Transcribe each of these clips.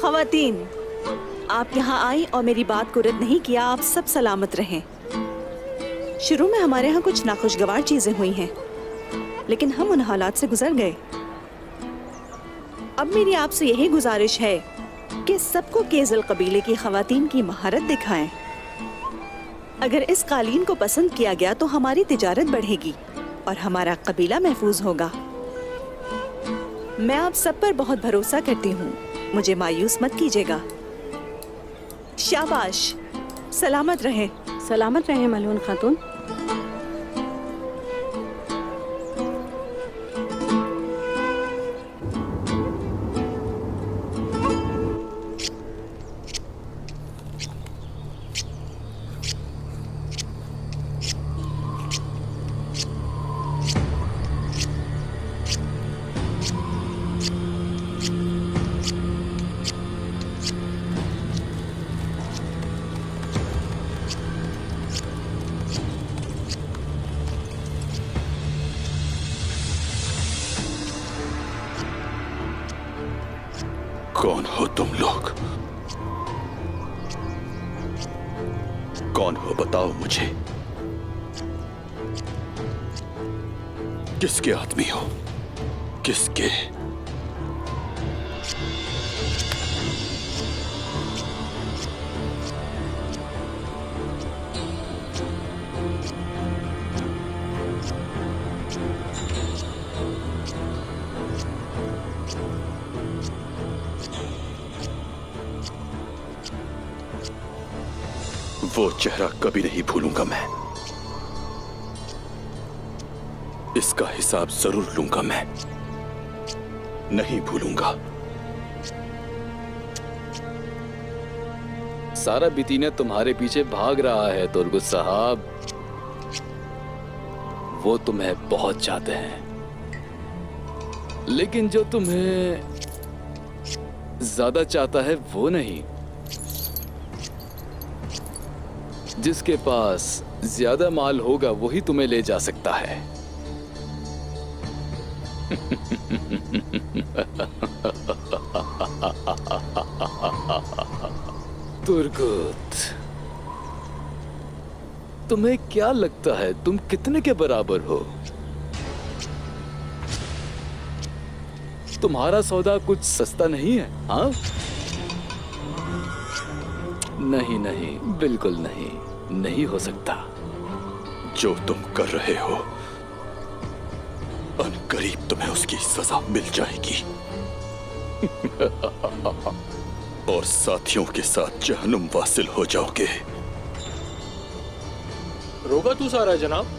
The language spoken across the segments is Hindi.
ख़वातीन, आप यहाँ आई और मेरी बात को रद्द नहीं किया। आप सब सलामत रहें। शुरू में हमारे यहाँ कुछ नाखुशगवार चीजें हुई हैं, लेकिन हम उन हालात से गुजर गए। अब मेरी आपसे यही गुजारिश है कि सबको केजल कबीले की ख़वातीन की महारत दिखाएं। अगर इस कालीन को पसंद किया गया तो हमारी तिजारत बढ़ेगी और हमारा कबीला महफूज होगा। मैं आप सब पर बहुत भरोसा करती हूँ, मुझे मायूस मत कीजिएगा। शाबाश, सलामत रहे। सलामत रहे मलून खातून। कौन हो तुम लोग? कौन हो बताओ मुझे। किसके आदमी हो? किसके? वो चेहरा कभी नहीं भूलूंगा मैं। इसका हिसाब जरूर लूंगा मैं, नहीं भूलूंगा। सारा बितीना तुम्हारे पीछे भाग रहा है तुर्गुत साहब। वो तुम्हें बहुत चाहते हैं, लेकिन जो तुम्हें ज्यादा चाहता है वो नहीं। जिसके पास ज्यादा माल होगा वही तुम्हें ले जा सकता है। तुर्गुत, तुम्हें क्या लगता है तुम कितने के बराबर हो? तुम्हारा सौदा कुछ सस्ता नहीं है, हाँ? नहीं नहीं, बिल्कुल नहीं, नहीं हो सकता। जो तुम कर रहे हो, अनकरीब तुम्हें उसकी सजा मिल जाएगी। और साथियों के साथ जहन्नुम वासिल हो जाओगे। रोगा तू सारा जनाब।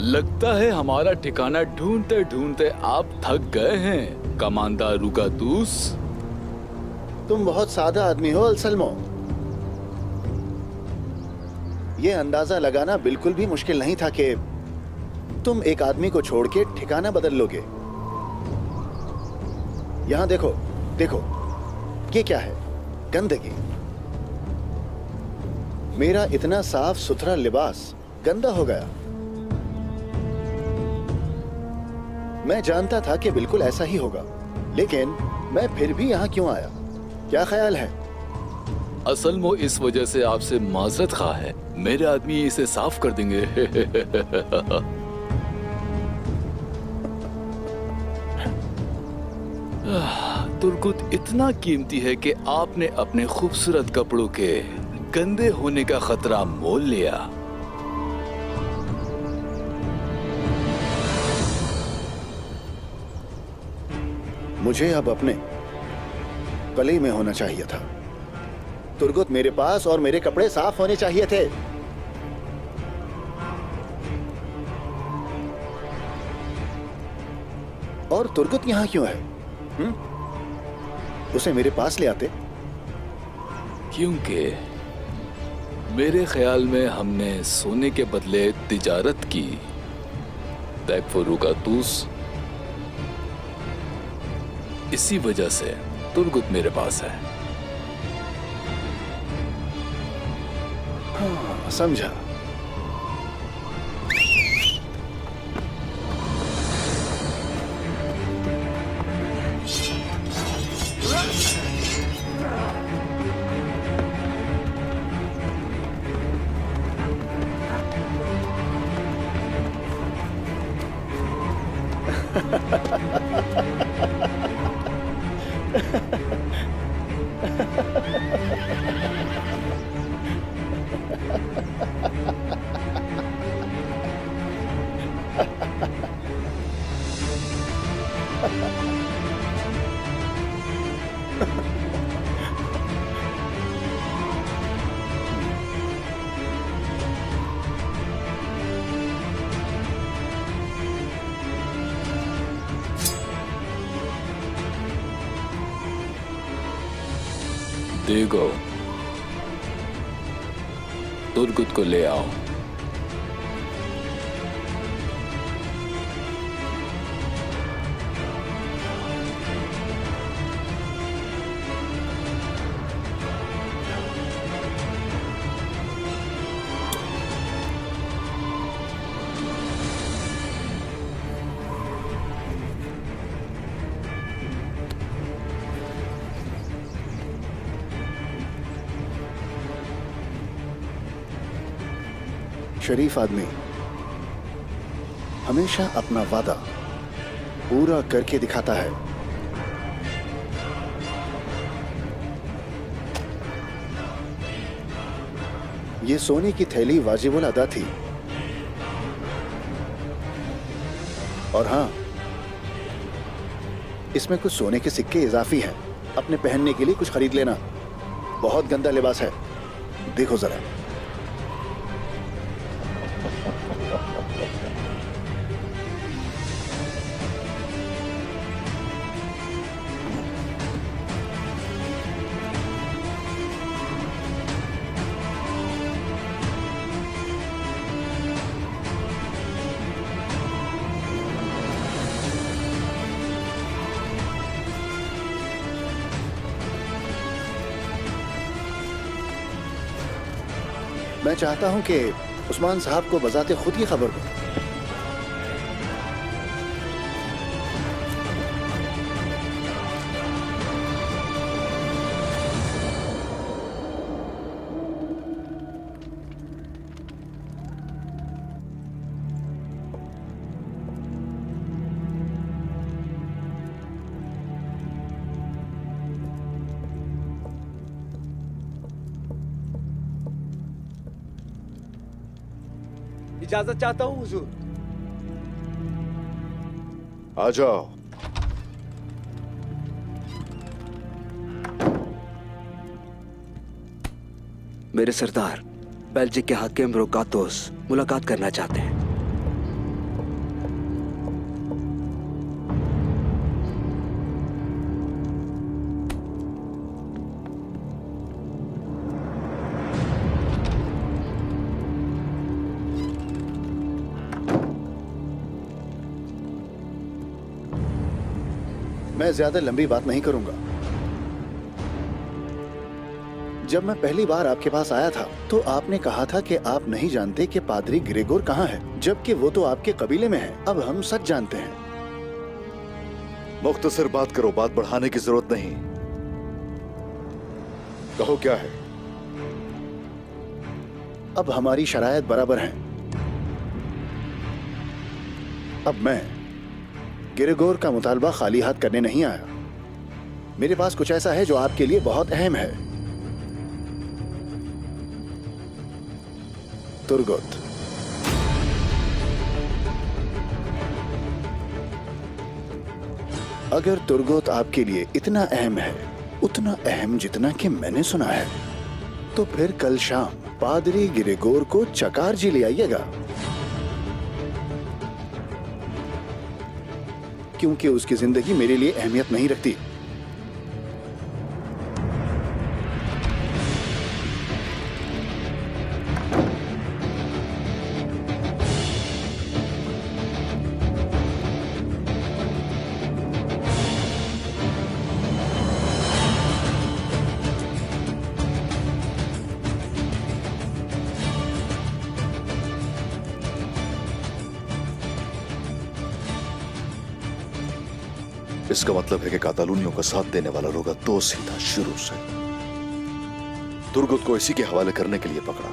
लगता है हमारा ठिकाना ढूंढते ढूंढते आप थक गए हैं, कमांडर रुगातूस। तुम बहुत सादा आदमी हो अलसल्मो। ये अंदाजा लगाना बिल्कुल भी मुश्किल नहीं था कि तुम एक आदमी को छोड़ के ठिकाना बदल लोगे। यहां देखो, देखो, ये क्या है? गंदगी। मेरा इतना साफ सुथरा लिबास गंदा हो गया। मैं जानता था कि बिल्कुल ऐसा ही होगा, लेकिन मैं फिर भी यहाँ क्यों आया? क्या ख्याल है? असल में इस वजह से आपसे माजरत खा है। मेरे आदमी इसे साफ कर देंगे। तुर्गुत इतना कीमती है कि आपने अपने खूबसूरत कपड़ों के गंदे होने का खतरा मोल लिया। मुझे अब अपने कली में होना चाहिए था। तुर्गुत, मेरे पास और मेरे कपड़े साफ होने चाहिए थे। और तुर्गुत यहाँ क्यों है? उसे मेरे पास ले आते। क्योंकि मेरे ख्याल में हमने सोने के बदले तिजारत की। तैकफुरुकातूस, इसी वजह से तुर्गुत मेरे पास है। हाँ, समझा। देखो, तुर्गुत को ले आओ। शरीफ आदमी हमेशा अपना वादा पूरा करके दिखाता है। ये सोने की थैली वाजिबुल अदा थी। और हाँ, इसमें कुछ सोने के सिक्के इजाफी हैं। अपने पहनने के लिए कुछ खरीद लेना। बहुत गंदा लिबास है, देखो जरा। मैं चाहता हूं कि उस्मान साहब को बजाते खुद ही खबर दूं। इजाजत चाहता हूँ हुजूर। आ जाओ। मेरे सरदार, बेल्जिक के हाकिम रोगातोस मुलाकात करना चाहते हैं। मैं ज्यादा लंबी बात नहीं करूंगा। जब मैं पहली बार आपके पास आया था तो आपने कहा था कि आप नहीं जानते कि पादरी ग्रेगोर कहाँ है, जबकि वो तो आपके कबीले में है। अब हम सच जानते हैं। मुख्तसर बात करो, बात बढ़ाने की जरूरत नहीं। कहो क्या है? अब हमारी शरायत बराबर हैं। अब मैं ग्रेगोर का मुतालबा खाली हाथ करने नहीं आया। मेरे पास कुछ ऐसा है जो आपके लिए बहुत अहम है। तुर्गुत। अगर तुर्गुत आपके लिए इतना अहम है, उतना अहम जितना कि मैंने सुना है, तो फिर कल शाम पादरी ग्रेगोर को चकार जी ले आइएगा, क्योंकि उसकी जिंदगी मेरे लिए अहमियत नहीं रखती। इसका मतलब है कि कातालूनियों का साथ देने वाला रोगा दोस्त ही था शुरू से। तुर्गुत को इसी के हवाले करने के लिए पकड़ा।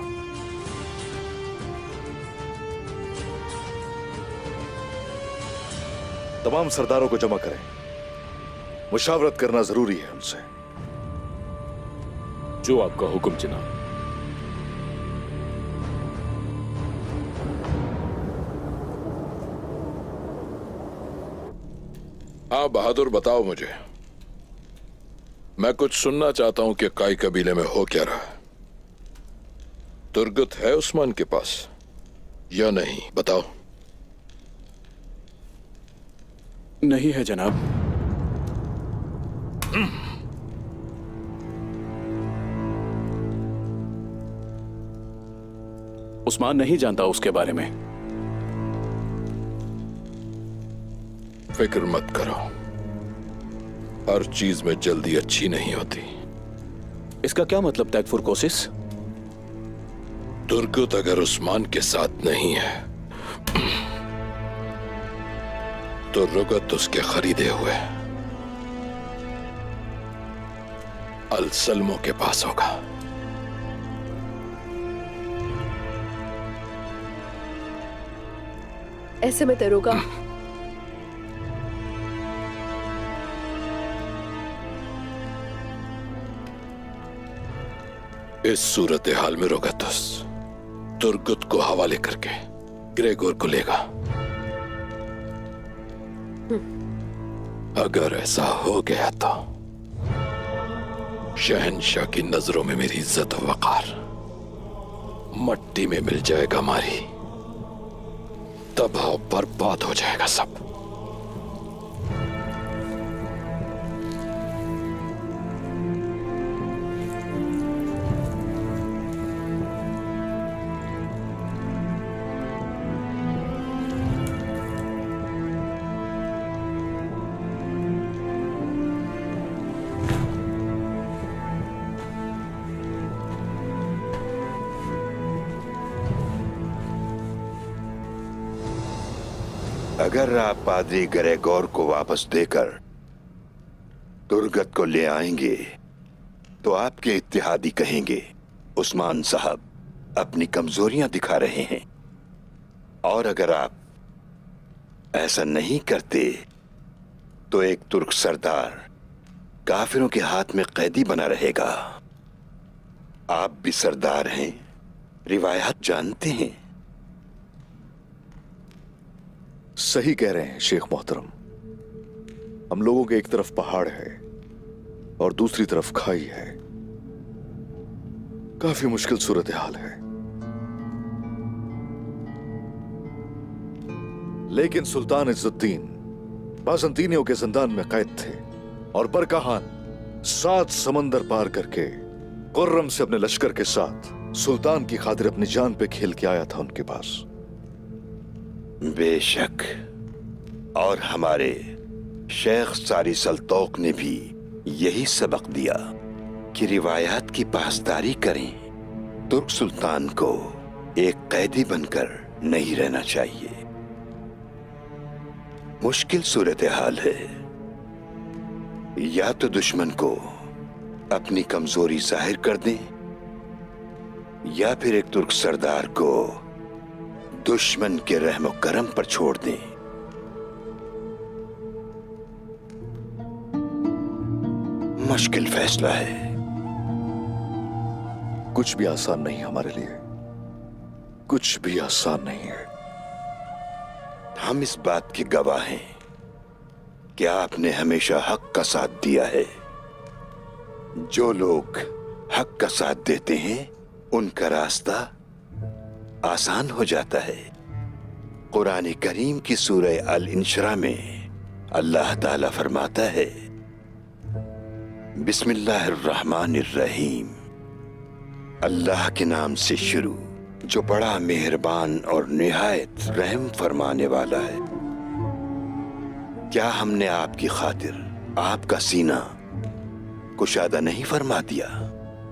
तमाम सरदारों को जमा करें, मुशावरत करना जरूरी है उनसे। जो आपका हुक्म जनाब। हाँ बहादुर, बताओ मुझे। मैं कुछ सुनना चाहता हूं कि काई कबीले में हो क्या रहा है। तुर्गुत है उस्मान के पास या नहीं, बताओ। नहीं है जनाब। उस्मान नहीं जानता उसके बारे में। फिक्र मत करो, हर चीज में जल्दी अच्छी नहीं होती। इसका क्या मतलब तैगफुर कोसिस? तुर्गुत अगर उस्मान के साथ नहीं है तो रुगत उसके खरीदे हुए अल-सल्मो के पास होगा। ऐसे में दरोगा इस सूरत हाल में रोगतुस तुर्गुत को हवाले करके ग्रेगोर को लेगा। अगर ऐसा हो गया तो शहंशाह की नजरों में मेरी इज्जत और वकार मट्टी में मिल जाएगा मारी, तबाह बर्बाद हो जाएगा सब। अगर आप पादरी ग्रेगोर को वापस देकर तुर्गत को ले आएंगे तो आपके इत्तेहादी कहेंगे उस्मान साहब अपनी कमजोरियां दिखा रहे हैं, और अगर आप ऐसा नहीं करते तो एक तुर्क सरदार काफिरों के हाथ में कैदी बना रहेगा। आप भी सरदार हैं, रिवायात जानते हैं। सही कह रहे हैं शेख मोहतरम। हम लोगों के एक तरफ पहाड़ है और दूसरी तरफ खाई है। काफी मुश्किल सूरत हाल है, लेकिन सुल्तान इज्जुद्दीन बाज़ंतीनियों के जिंदान में कैद थे और बरकाहान 7 समंदर पार करके कुर्रम से अपने लश्कर के साथ सुल्तान की खातिर अपनी जान पे खेल के आया था उनके पास। बेशक, और हमारे शेख सारी सल्तौक ने भी यही सबक दिया कि रिवायात की पासदारी करें। तुर्क सुल्तान को एक कैदी बनकर नहीं रहना चाहिए। मुश्किल सूरत हाल है, या तो दुश्मन को अपनी कमजोरी जाहिर कर दें या फिर एक तुर्क सरदार को दुश्मन के रहमो करम पर छोड़ दें। मुश्किल फैसला है। कुछ भी आसान नहीं हमारे लिए, कुछ भी आसान नहीं है। हम इस बात के गवाह हैं कि आपने हमेशा हक का साथ दिया है। जो लोग हक का साथ देते हैं उनका रास्ता आसान हो जाता है। कुरान करीम की सूरह अल इंशरा में अल्लाह ताला फरमाता है, बिस्मिल्लाहिर्रहमानिर्रहीम, अल्लाह के नाम से शुरू जो बड़ा मेहरबान और निहायत रहम फरमाने वाला है। क्या हमने आपकी खातिर आपका सीना कुशादा नहीं फरमा दिया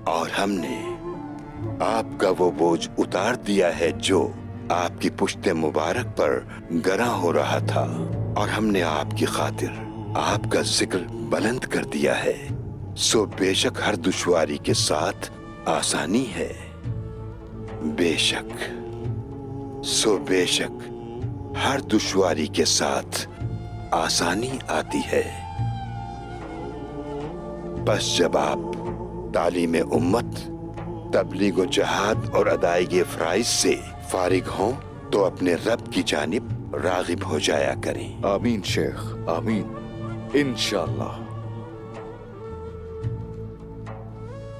और हमने आपका वो बोझ उतार दिया है जो आपकी पुश्ते मुबारक पर गरा हो रहा था, और हमने आपकी खातिर आपका जिक्र बुलंद कर दिया है। सो बेशक हर दुश्वारी के साथ आसानी है। बेशक हर दुश्वारी के साथ आसानी आती है। बस जब आप तालीम उम्मत, तबलीग व जहाद और अदायगी फराइज से फारिग हों तो अपने रब की जानिब रागिब हो जाया करें। आमीन शेख, आमीन, इंशाअल्लाह।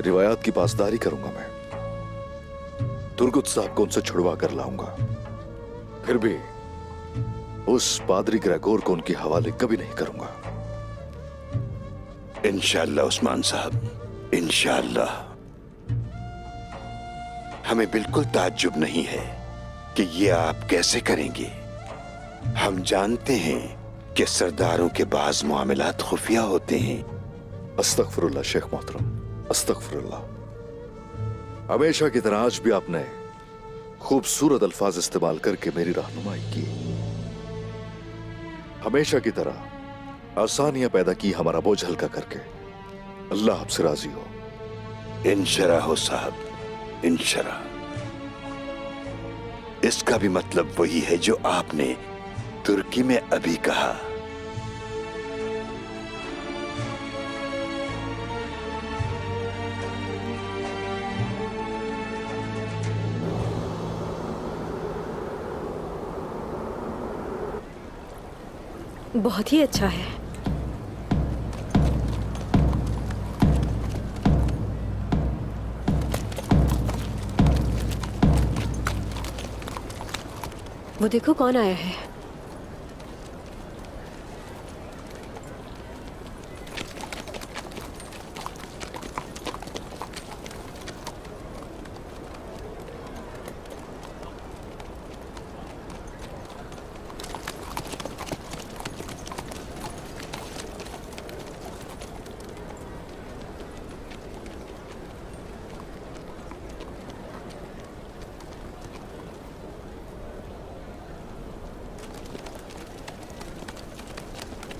रिवायात की पासदारी करूंगा मैं। तुर्गुत साहब को उनसे छुड़वा कर लाऊंगा। फिर भी उस पादरी ग्रेगोर को उनके हवाले कभी नहीं करूंगा। इंशाअल्लाह उस्मान साहब, इंशाअल्लाह। हमें बिल्कुल ताज्जुब नहीं है कि ये आप कैसे करेंगे। हम जानते हैं कि सरदारों के बाज मामलात खुफिया होते हैं। अस्तगफिरुल्लाह शेख मोहतरम, अस्तगफिरुल्लाह। हमेशा की तरह आज भी आपने खूबसूरत अल्फाज इस्तेमाल करके मेरी रहनुमाई की। हमेशा की तरह आसानियां पैदा की हमारा बोझ हल्का करके। अल्लाह आपसे राजी हो। इंशरा हो साहब, इंशरा। इसका भी मतलब वही है जो आपने तुर्की में अभी कहा। बहुत ही अच्छा है। वो देखो कौन आया है।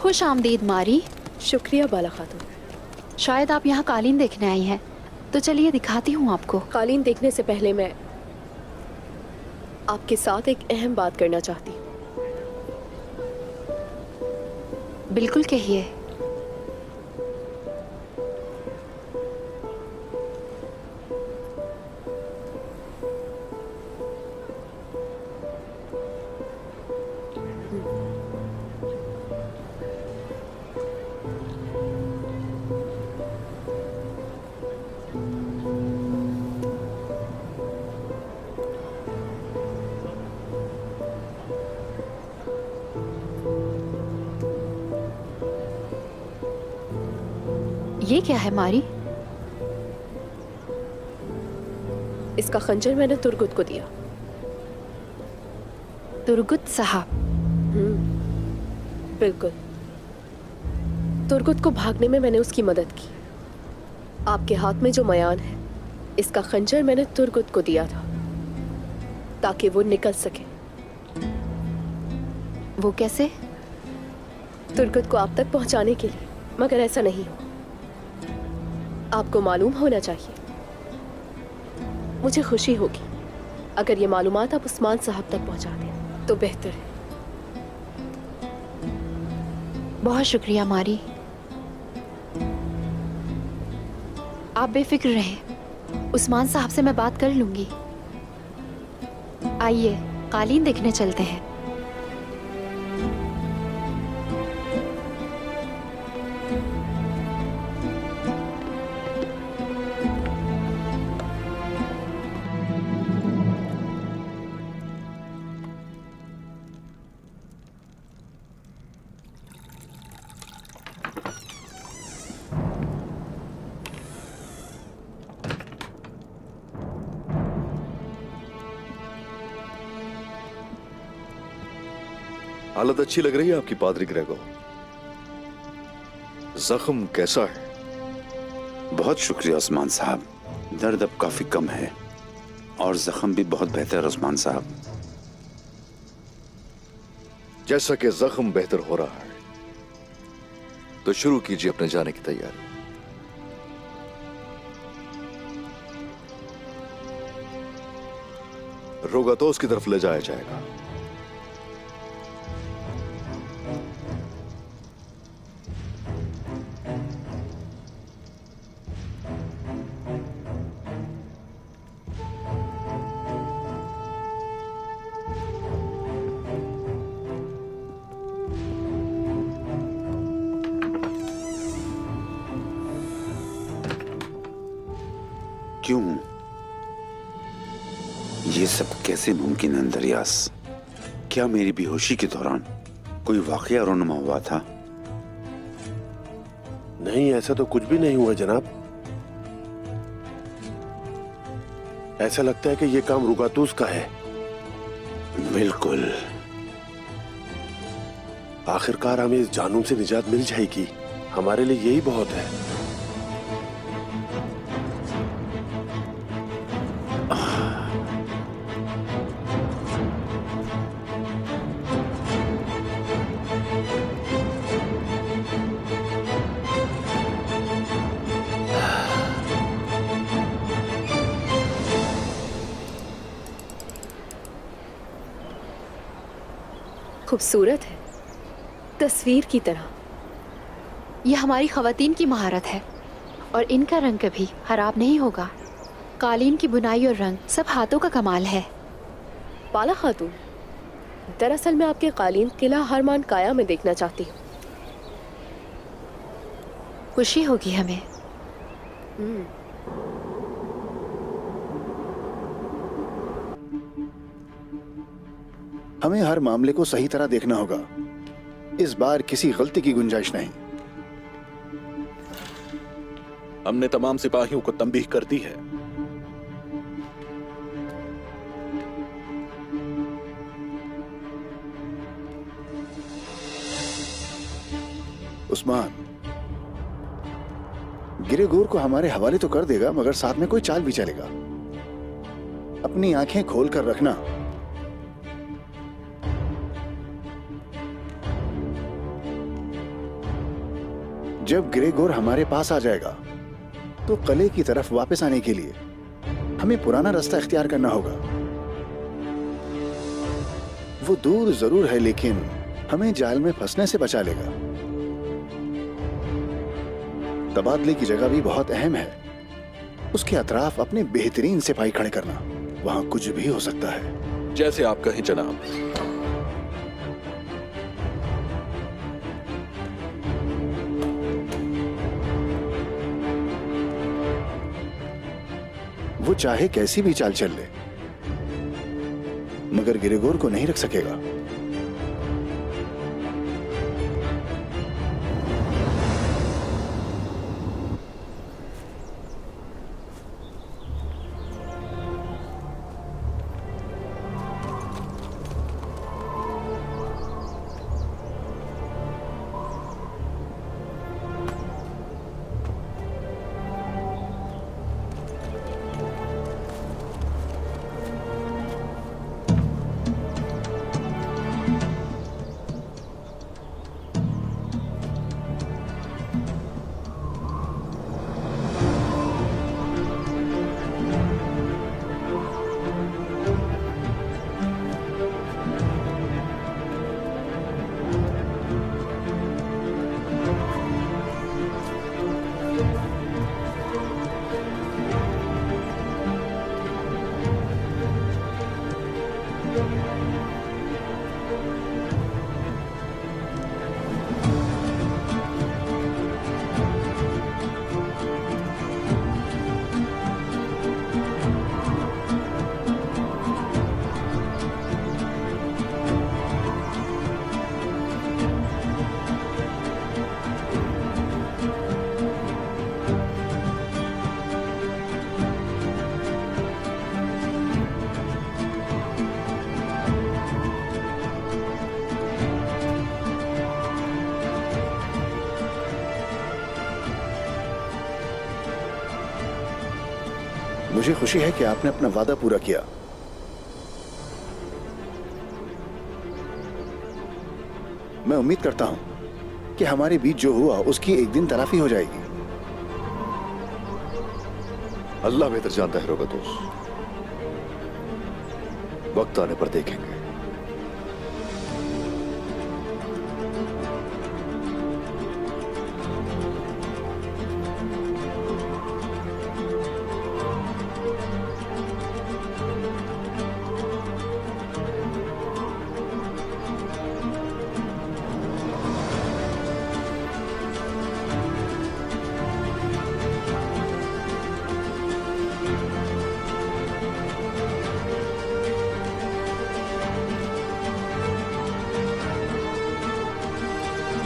खुश आमदीद मारी। शुक्रिया बाला खातून। शायद आप यहाँ कालीन देखने आई हैं, तो चलिए दिखाती हूँ आपको। कालीन देखने से पहले मैं आपके साथ एक अहम बात करना चाहती हूँ। बिल्कुल कहिए। ये क्या है मारी? इसका खंजर मैंने तुर्गुत को दिया। तुर्गुत साहब? बिल्कुल। तुर्गुत को भागने में मैंने उसकी मदद की। आपके हाथ में जो मयान है, इसका खंजर मैंने तुर्गुत को दिया था ताकि वो निकल सके। वो कैसे? तुर्गुत को आप तक पहुंचाने के लिए। मगर ऐसा नहीं हो, आपको मालूम होना चाहिए। मुझे खुशी होगी अगर ये मालूमात आप उस्मान साहब तक पहुंचा दें तो बेहतर है। बहुत शुक्रिया मारी। आप बेफिक्र रहें, उस्मान साहब से मैं बात कर लूंगी। आइए कालीन देखने चलते हैं। हालत अच्छी लग रही है आपकी पादरी ग्रेगोर। जख्म कैसा है? बहुत शुक्रिया उस्मान साहब, दर्द अब काफी कम है और जख्म भी बहुत बेहतर है उस्मान साहब। जैसा कि जख्म बेहतर हो रहा है तो शुरू कीजिए अपने जाने की तैयारी। रोगातोस की तरफ ले जाया जाएगा। क्यों? ये सब कैसे मुमकिन है अंदरियास? क्या मेरी बेहोशी के दौरान कोई वाकया रोनुमा हुआ था? नहीं, ऐसा तो कुछ भी नहीं हुआ जनाब। ऐसा लगता है कि ये काम रुगातूस का है। बिल्कुल। आखिरकार हमें इस जानूम से निजात मिल जाएगी, हमारे लिए यही बहुत है। खूबसूरत है, तस्वीर की तरह। यह हमारी खवातीन की महारत है और इनका रंग कभी खराब नहीं होगा। कालीन की बुनाई और रंग सब हाथों का कमाल है। पाला खातून, दरअसल मैं आपके कालीन किला हरमान काया में देखना चाहती हूँ। खुशी होगी हमें। हमें हर मामले को सही तरह देखना होगा। इस बार किसी गलती की गुंजाइश नहीं। हमने तमाम सिपाहियों को तंबीह कर दी है। उस्मान, ग्रेगोर को हमारे हवाले तो कर देगा, मगर साथ में कोई चाल भी चलेगा। अपनी आंखें खोल कर रखना। जब ग्रेगोर हमारे पास आ जाएगा तो किले की तरफ वापस आने के लिए हमें पुराना रास्ता इख्तियार करना होगा। वो दूर जरूर है, लेकिन हमें जाल में फंसने से बचा लेगा। तबादले की जगह भी बहुत अहम है। उसके अतराफ अपने बेहतरीन सिपाही खड़े करना। वहां कुछ भी हो सकता है। जैसे आप कहें जनाब। वो चाहे कैसी भी चाल चल ले, मगर ग्रेगोर को नहीं रख सकेगा। मुझे खुशी है कि आपने अपना वादा पूरा किया। मैं उम्मीद करता हूं कि हमारे बीच जो हुआ उसकी एक दिन तलाफी हो जाएगी। अल्लाह बेहतर जानता है रोगतोस, वक्त आने पर देखेंगे।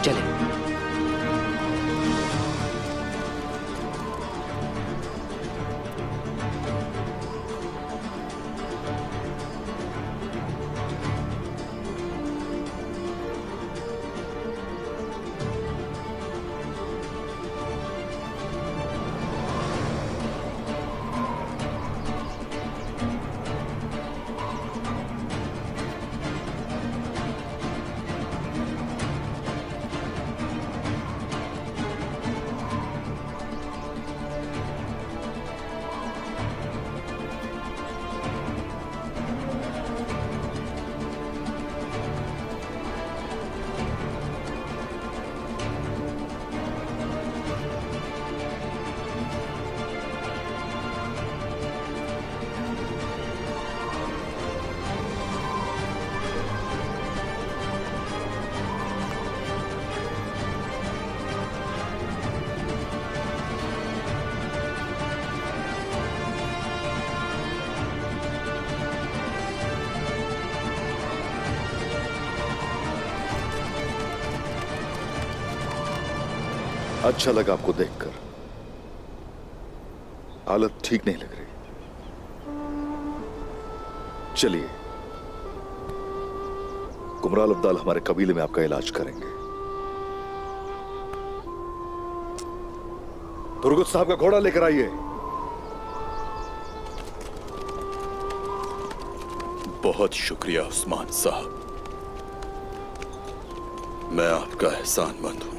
चले। अच्छा लगा आपको देखकर। हालत ठीक नहीं लग रही। चलिए, कुमराल अब्दाल हमारे कबीले में आपका इलाज करेंगे। तुर्गुत साहब का घोड़ा लेकर आइए। बहुत शुक्रिया उस्मान साहब, मैं आपका एहसानमंद हूं।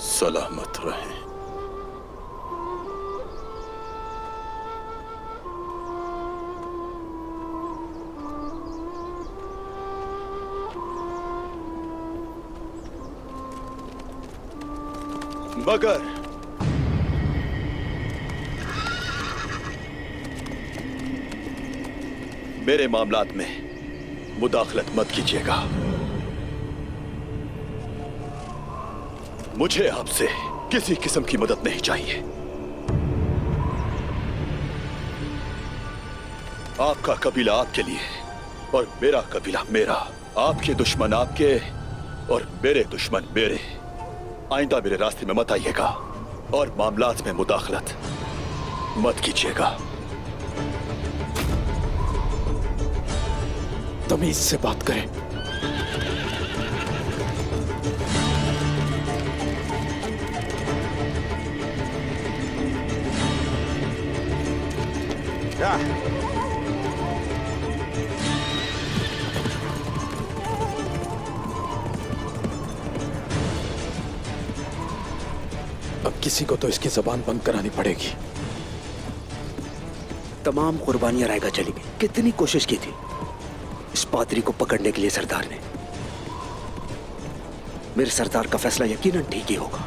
सलामत रहें। मगर मेरे मामलात में मुदाखलत मत कीजिएगा। मुझे आपसे किसी किस्म की मदद नहीं चाहिए। आपका कबीला आपके लिए और मेरा कबीला मेरा। आपके दुश्मन आपके और मेरे दुश्मन मेरे। आइंदा मेरे रास्ते में मत आइएगा और मामलात में मुदाखलत मत कीजिएगा। तमीज से बात करें। अब किसी को तो इसकी जबान बंद करानी पड़ेगी। तमाम कुर्बानियां रायगा चली गई। कितनी कोशिश की थी इस पादरी को पकड़ने के लिए सरदार ने। मेरे सरदार का फैसला यकीनन ठीक ही होगा।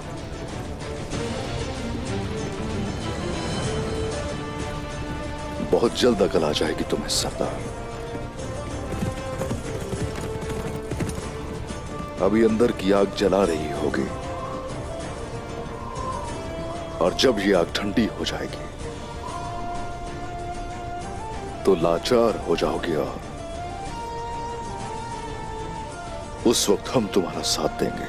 बहुत जल्द अकल आ जाएगी तुम्हें सरदार। अभी अंदर की आग जला रही होगी और जब ये आग ठंडी हो जाएगी तो लाचार हो जाओगे और उस वक्त हम तुम्हारा साथ देंगे।